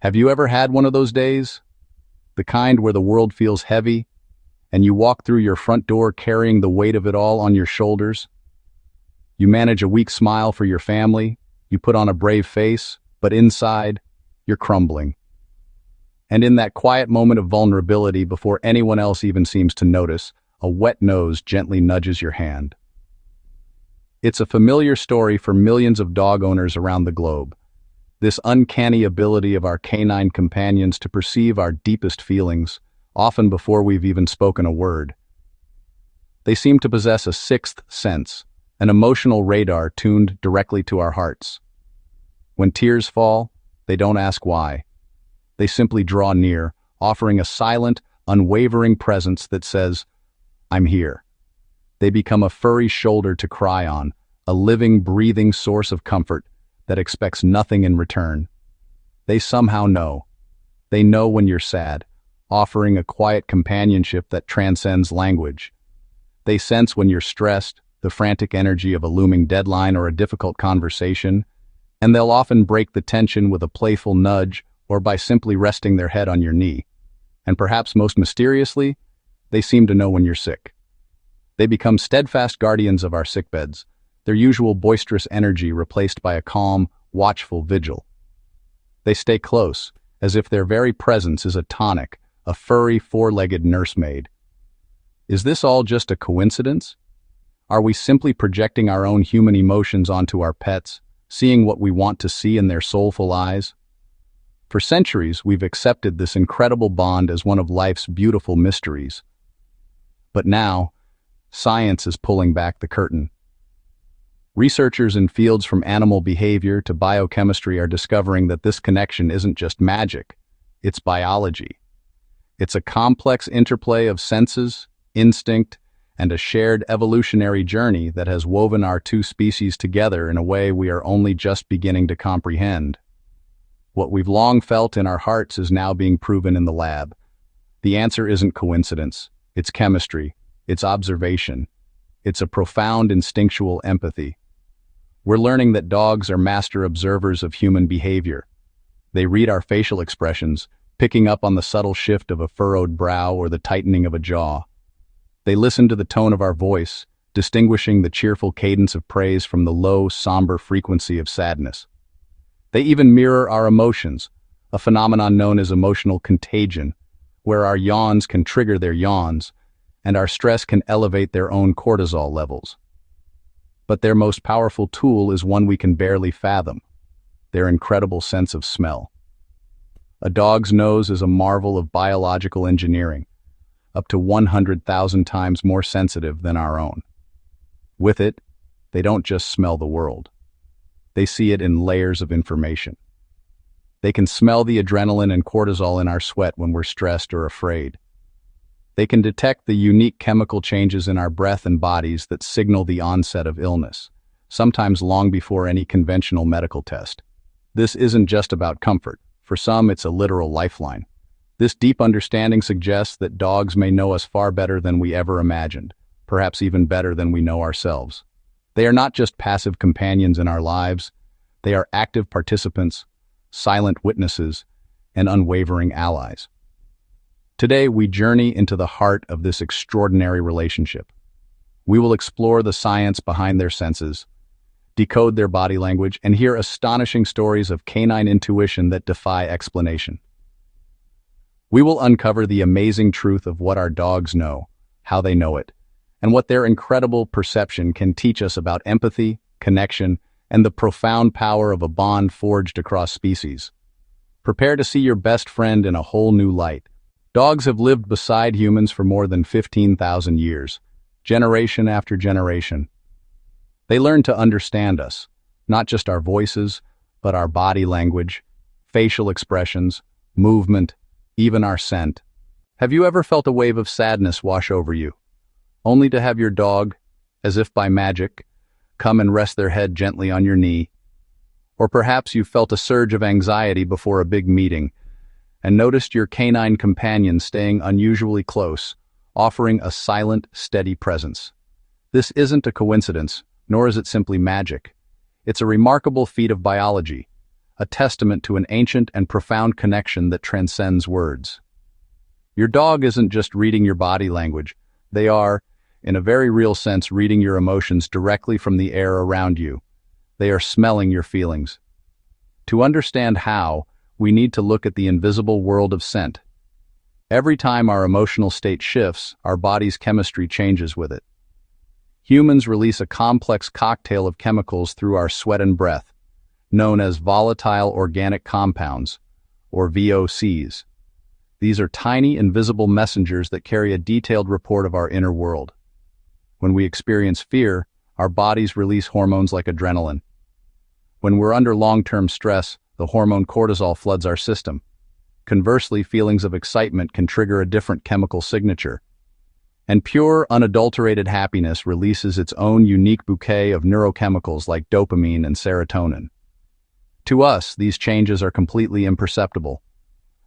Have you ever had one of those days? The kind where the world feels heavy, and you walk through your front door carrying the weight of it all on your shoulders? You manage a weak smile for your family, you put on a brave face, but inside, you're crumbling. And in that quiet moment of vulnerability before anyone else even seems to notice, a wet nose gently nudges your hand. It's a familiar story for millions of dog owners around the globe. This uncanny ability of our canine companions to perceive our deepest feelings, often before we've even spoken a word. They seem to possess a sixth sense, an emotional radar tuned directly to our hearts. When tears fall, they don't ask why. They simply draw near, offering a silent, unwavering presence that says, "I'm here." They become a furry shoulder to cry on, a living, breathing source of comfort that expects nothing in return. They somehow know. They know when you're sad, offering a quiet companionship that transcends language. They sense when you're stressed, the frantic energy of a looming deadline or a difficult conversation, and they'll often break the tension with a playful nudge or by simply resting their head on your knee. And perhaps most mysteriously, they seem to know when you're sick. They become steadfast guardians of our sickbeds, their usual boisterous energy replaced by a calm, watchful vigil. They stay close, as if their very presence is a tonic, a furry, four-legged nursemaid. Is this all just a coincidence? Are we simply projecting our own human emotions onto our pets, seeing what we want to see in their soulful eyes? For centuries, we've accepted this incredible bond as one of life's beautiful mysteries. But now, science is pulling back the curtain. Researchers in fields from animal behavior to biochemistry are discovering that this connection isn't just magic, it's biology. It's a complex interplay of senses, instinct, and a shared evolutionary journey that has woven our two species together in a way we are only just beginning to comprehend. What we've long felt in our hearts is now being proven in the lab. The answer isn't coincidence, it's chemistry, it's observation, it's a profound instinctual empathy. We're learning that dogs are master observers of human behavior. They read our facial expressions, picking up on the subtle shift of a furrowed brow or the tightening of a jaw. They listen to the tone of our voice, distinguishing the cheerful cadence of praise from the low, somber frequency of sadness. They even mirror our emotions, a phenomenon known as emotional contagion, where our yawns can trigger their yawns, and our stress can elevate their own cortisol levels. But their most powerful tool is one we can barely fathom: their incredible sense of smell. A dog's nose is a marvel of biological engineering, up to 100,000 times more sensitive than our own. With it, they don't just smell the world. They see it in layers of information. They can smell the adrenaline and cortisol in our sweat when we're stressed or afraid. They can detect the unique chemical changes in our breath and bodies that signal the onset of illness, sometimes long before any conventional medical test. This isn't just about comfort. For some, it's a literal lifeline. This deep understanding suggests that dogs may know us far better than we ever imagined, perhaps even better than we know ourselves. They are not just passive companions in our lives, they are active participants, silent witnesses, and unwavering allies. Today, we journey into the heart of this extraordinary relationship. We will explore the science behind their senses, decode their body language, and hear astonishing stories of canine intuition that defy explanation. We will uncover the amazing truth of what our dogs know, how they know it, and what their incredible perception can teach us about empathy, connection, and the profound power of a bond forged across species. Prepare to see your best friend in a whole new light. Dogs have lived beside humans for more than 15,000 years, generation after generation. They learned to understand us, not just our voices, but our body language, facial expressions, movement, even our scent. Have you ever felt a wave of sadness wash over you, only to have your dog, as if by magic, come and rest their head gently on your knee? Or perhaps you felt a surge of anxiety before a big meeting, and noticed your canine companion staying unusually close, offering a silent, steady presence. This isn't a coincidence, nor is it simply magic. It's a remarkable feat of biology, a testament to an ancient and profound connection that transcends words. Your dog isn't just reading your body language. They are, in a very real sense, reading your emotions directly from the air around you. They are smelling your feelings. To understand how, we need to look at the invisible world of scent. Every time our emotional state shifts, our body's chemistry changes with it. Humans release a complex cocktail of chemicals through our sweat and breath, known as volatile organic compounds, or VOCs. These are tiny, invisible messengers that carry a detailed report of our inner world. When we experience fear, our bodies release hormones like adrenaline. When we're under long-term stress, the hormone cortisol floods our system. Conversely, feelings of excitement can trigger a different chemical signature. And pure, unadulterated happiness releases its own unique bouquet of neurochemicals like dopamine and serotonin. To us, these changes are completely imperceptible.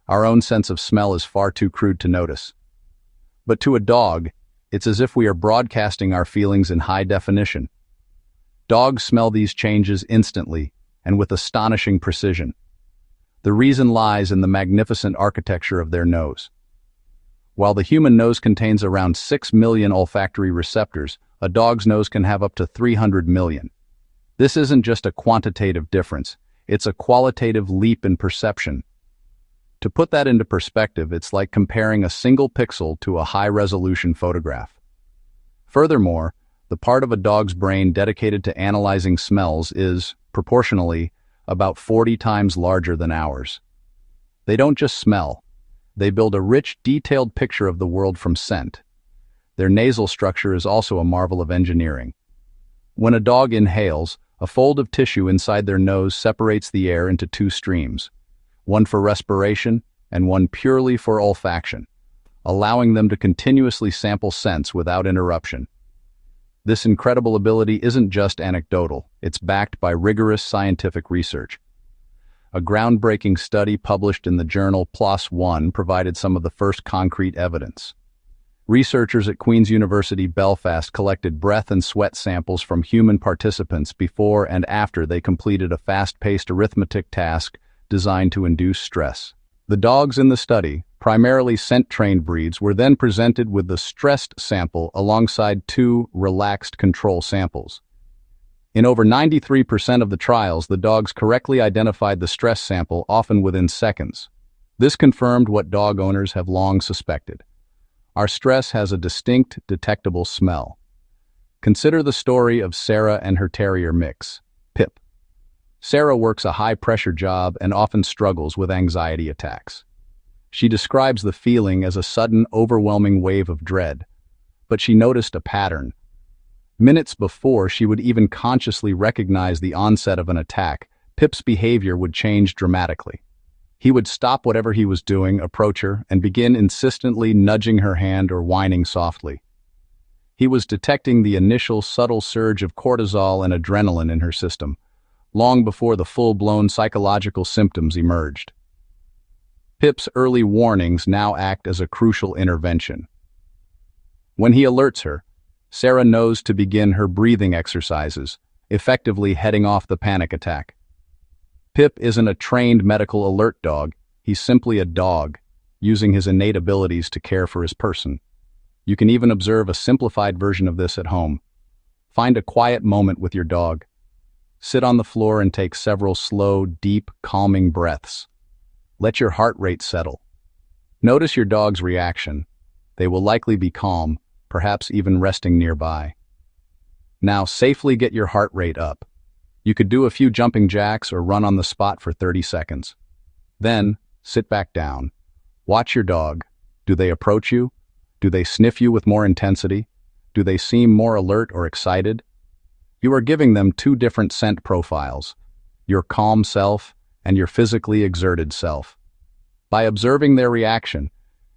Our own sense of smell is far too crude to notice. But to a dog, it's as if we are broadcasting our feelings in high definition. Dogs smell these changes instantly and with astonishing precision. The reason lies in the magnificent architecture of their nose. While the human nose contains around 6 million olfactory receptors, a dog's nose can have up to 300 million. This isn't just a quantitative difference, it's a qualitative leap in perception. To put that into perspective, it's like comparing a single pixel to a high-resolution photograph. Furthermore, the part of a dog's brain dedicated to analyzing smells is, proportionally, about 40 times larger than ours. They don't just smell. They build a rich, detailed picture of the world from scent. Their nasal structure is also a marvel of engineering. When a dog inhales, a fold of tissue inside their nose separates the air into two streams, one for respiration and one purely for olfaction, allowing them to continuously sample scents without interruption. This incredible ability isn't just anecdotal, it's backed by rigorous scientific research. A groundbreaking study published in the journal PLOS One provided some of the first concrete evidence. Researchers at Queen's University Belfast collected breath and sweat samples from human participants before and after they completed a fast-paced arithmetic task designed to induce stress. The dogs in the study, primarily scent-trained breeds, were then presented with the stressed sample alongside two relaxed control samples. In over 93% of the trials, the dogs correctly identified the stress sample, often within seconds. This confirmed what dog owners have long suspected. Our stress has a distinct, detectable smell. Consider the story of Sarah and her terrier mix, Pip. Sarah works a high-pressure job and often struggles with anxiety attacks. She describes the feeling as a sudden, overwhelming wave of dread, but she noticed a pattern. Minutes before she would even consciously recognize the onset of an attack, Pip's behavior would change dramatically. He would stop whatever he was doing, approach her, and begin insistently nudging her hand or whining softly. He was detecting the initial subtle surge of cortisol and adrenaline in her system, long before the full-blown psychological symptoms emerged. Pip's early warnings now act as a crucial intervention. When he alerts her, Sarah knows to begin her breathing exercises, effectively heading off the panic attack. Pip isn't a trained medical alert dog, he's simply a dog, using his innate abilities to care for his person. You can even observe a simplified version of this at home. Find a quiet moment with your dog. Sit on the floor and take several slow, deep, calming breaths. Let your heart rate settle. Notice your dog's reaction. They will likely be calm, perhaps even resting nearby. Now safely get your heart rate up. You could do a few jumping jacks or run on the spot for 30 seconds. Then, sit back down. Watch your dog. Do they approach you? Do they sniff you with more intensity? Do they seem more alert or excited? You are giving them two different scent profiles, your calm self and your physically exerted self. By observing their reaction,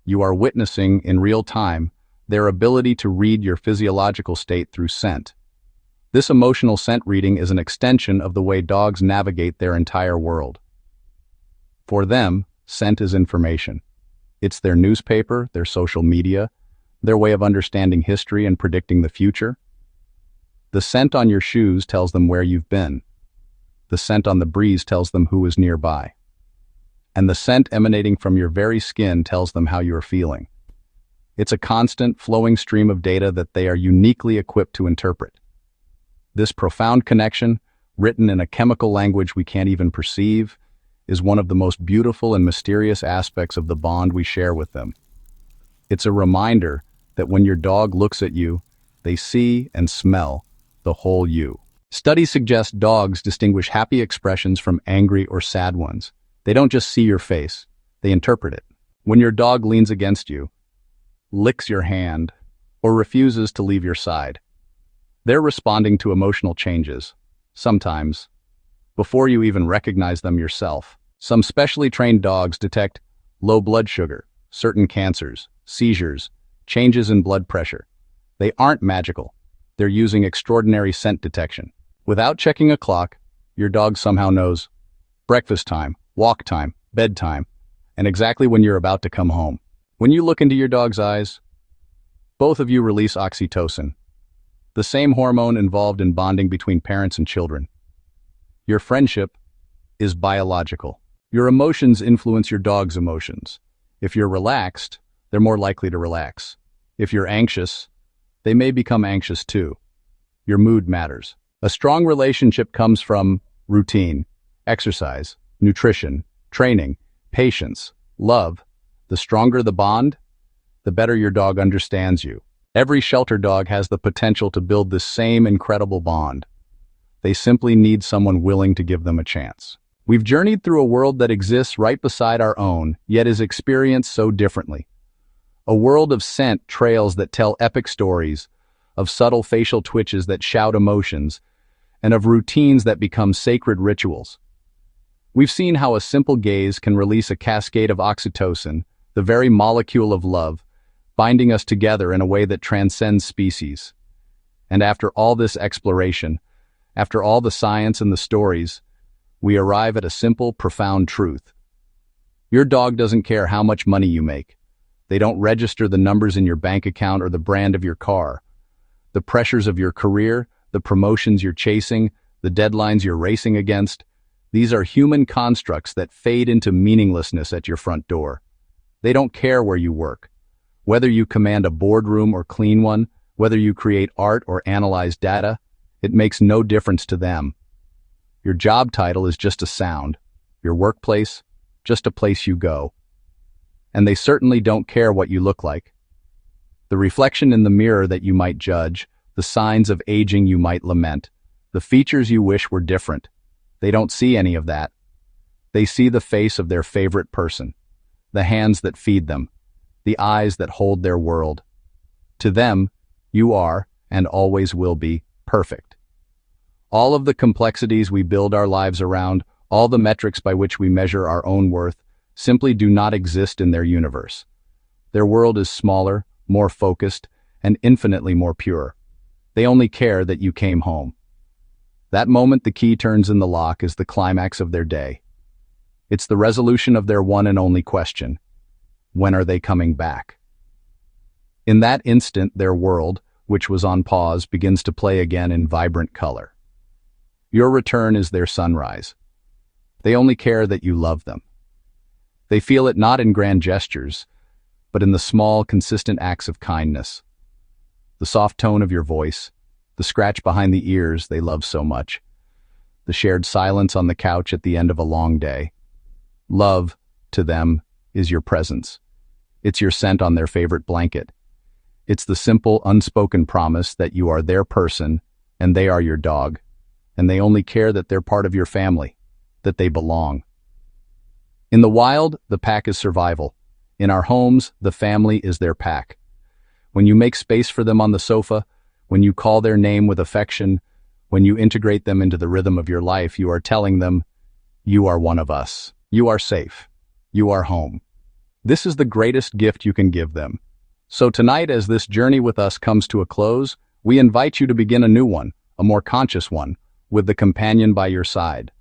you are witnessing in real time their ability to read your physiological state through scent. This emotional scent reading is an extension of the way dogs navigate their entire world. For them, scent is information. It's their newspaper, their social media, their way of understanding history and predicting the future. The scent on your shoes tells them where you've been. The scent on the breeze tells them who is nearby. And the scent emanating from your very skin tells them how you are feeling. It's a constant, flowing stream of data that they are uniquely equipped to interpret. This profound connection, written in a chemical language we can't even perceive, is one of the most beautiful and mysterious aspects of the bond we share with them. It's a reminder that when your dog looks at you, they see and smell the whole you. Studies suggest dogs distinguish happy expressions from angry or sad ones. They don't just see your face, they interpret it. When your dog leans against you, licks your hand, or refuses to leave your side, they're responding to emotional changes, sometimes, before you even recognize them yourself. Some specially trained dogs detect low blood sugar, certain cancers, seizures, changes in blood pressure. They aren't magical. They're using extraordinary scent detection. Without checking a clock, your dog somehow knows breakfast time, walk time, bedtime, and exactly when you're about to come home. When you look into your dog's eyes, both of you release oxytocin, the same hormone involved in bonding between parents and children. Your friendship is biological. Your emotions influence your dog's emotions. If you're relaxed, they're more likely to relax. If you're anxious, they may become anxious too. Your mood matters. A strong relationship comes from routine, exercise, nutrition, training, patience, love. The stronger the bond, the better your dog understands you. Every shelter dog has the potential to build this same incredible bond. They simply need someone willing to give them a chance. We've journeyed through a world that exists right beside our own, yet is experienced so differently. A world of scent trails that tell epic stories, of subtle facial twitches that shout emotions, and of routines that become sacred rituals. We've seen how a simple gaze can release a cascade of oxytocin, the very molecule of love, binding us together in a way that transcends species. And after all this exploration, after all the science and the stories, we arrive at a simple, profound truth. Your dog doesn't care how much money you make. They don't register the numbers in your bank account or the brand of your car. The pressures of your career, the promotions you're chasing, the deadlines you're racing against, these are human constructs that fade into meaninglessness at your front door. They don't care where you work. Whether you command a boardroom or clean one, whether you create art or analyze data, it makes no difference to them. Your job title is just a sound. Your workplace, just a place you go. And they certainly don't care what you look like. The reflection in the mirror that you might judge, the signs of aging you might lament, the features you wish were different. They don't see any of that. They see the face of their favorite person, the hands that feed them, the eyes that hold their world. To them, you are, and always will be, perfect. All of the complexities we build our lives around, all the metrics by which we measure our own worth, simply do not exist in their universe. Their world is smaller, more focused, and infinitely more pure. They only care that you came home. That moment the key turns in the lock is the climax of their day. It's the resolution of their one and only question. When are they coming back? In that instant, their world, which was on pause, begins to play again in vibrant color. Your return is their sunrise. They only care that you love them. They feel it not in grand gestures, but in the small, consistent acts of kindness. The soft tone of your voice, the scratch behind the ears they love so much, the shared silence on the couch at the end of a long day. Love, to them, is your presence. It's your scent on their favorite blanket. It's the simple, unspoken promise that you are their person and they are your dog, and they only care that they're part of your family, that they belong. In the wild, the pack is survival. In our homes, the family is their pack. When you make space for them on the sofa, when you call their name with affection, when you integrate them into the rhythm of your life, you are telling them, you are one of us. You are safe. You are home. This is the greatest gift you can give them. So tonight, as this journey with us comes to a close, we invite you to begin a new one, a more conscious one, with the companion by your side.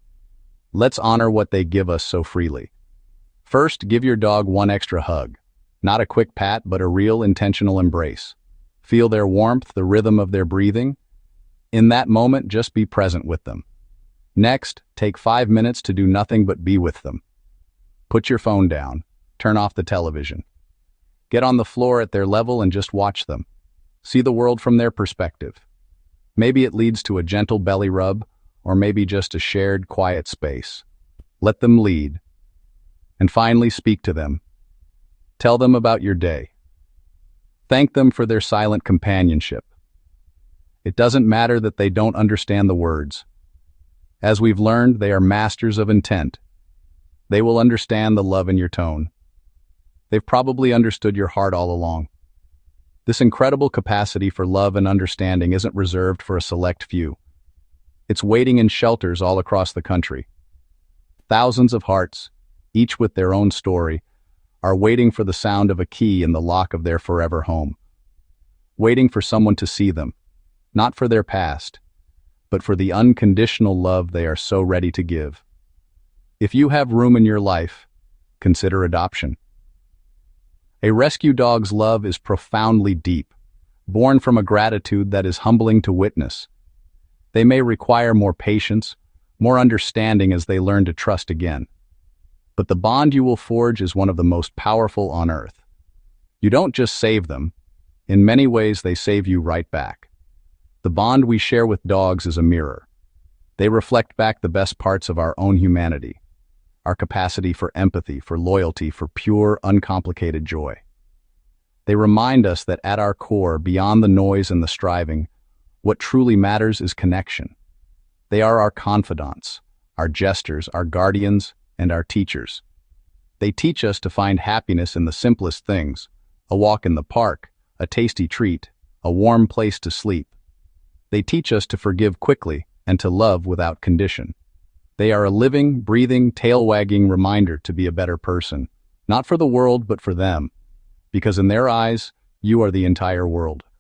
Let's honor what they give us so freely. First, give your dog one extra hug. Not a quick pat, but a real intentional embrace. Feel their warmth, the rhythm of their breathing. In that moment, just be present with them. Next, take 5 minutes to do nothing but be with them. Put your phone down. Turn off the television. Get on the floor at their level and just watch them. See the world from their perspective. Maybe it leads to a gentle belly rub, or maybe just a shared, quiet space. Let them lead. And finally, speak to them. Tell them about your day. Thank them for their silent companionship. It doesn't matter that they don't understand the words. As we've learned, they are masters of intent. They will understand the love in your tone. They've probably understood your heart all along. This incredible capacity for love and understanding isn't reserved for a select few. It's waiting in shelters all across the country. Thousands of hearts, each with their own story, are waiting for the sound of a key in the lock of their forever home. Waiting for someone to see them, not for their past, but for the unconditional love they are so ready to give. If you have room in your life, consider adoption. A rescue dog's love is profoundly deep, born from a gratitude that is humbling to witness. They may require more patience, more understanding as they learn to trust again. But the bond you will forge is one of the most powerful on earth. You don't just save them. In many ways, they save you right back. The bond we share with dogs is a mirror. They reflect back the best parts of our own humanity, our capacity for empathy, for loyalty, for pure, uncomplicated joy. They remind us that at our core, beyond the noise and the striving, what truly matters is connection. They are our confidants, our jesters, our guardians, and our teachers. They teach us to find happiness in the simplest things: a walk in the park, a tasty treat, a warm place to sleep. They teach us to forgive quickly and to love without condition. They are a living, breathing, tail-wagging reminder to be a better person, not for the world but for them, because in their eyes, you are the entire world.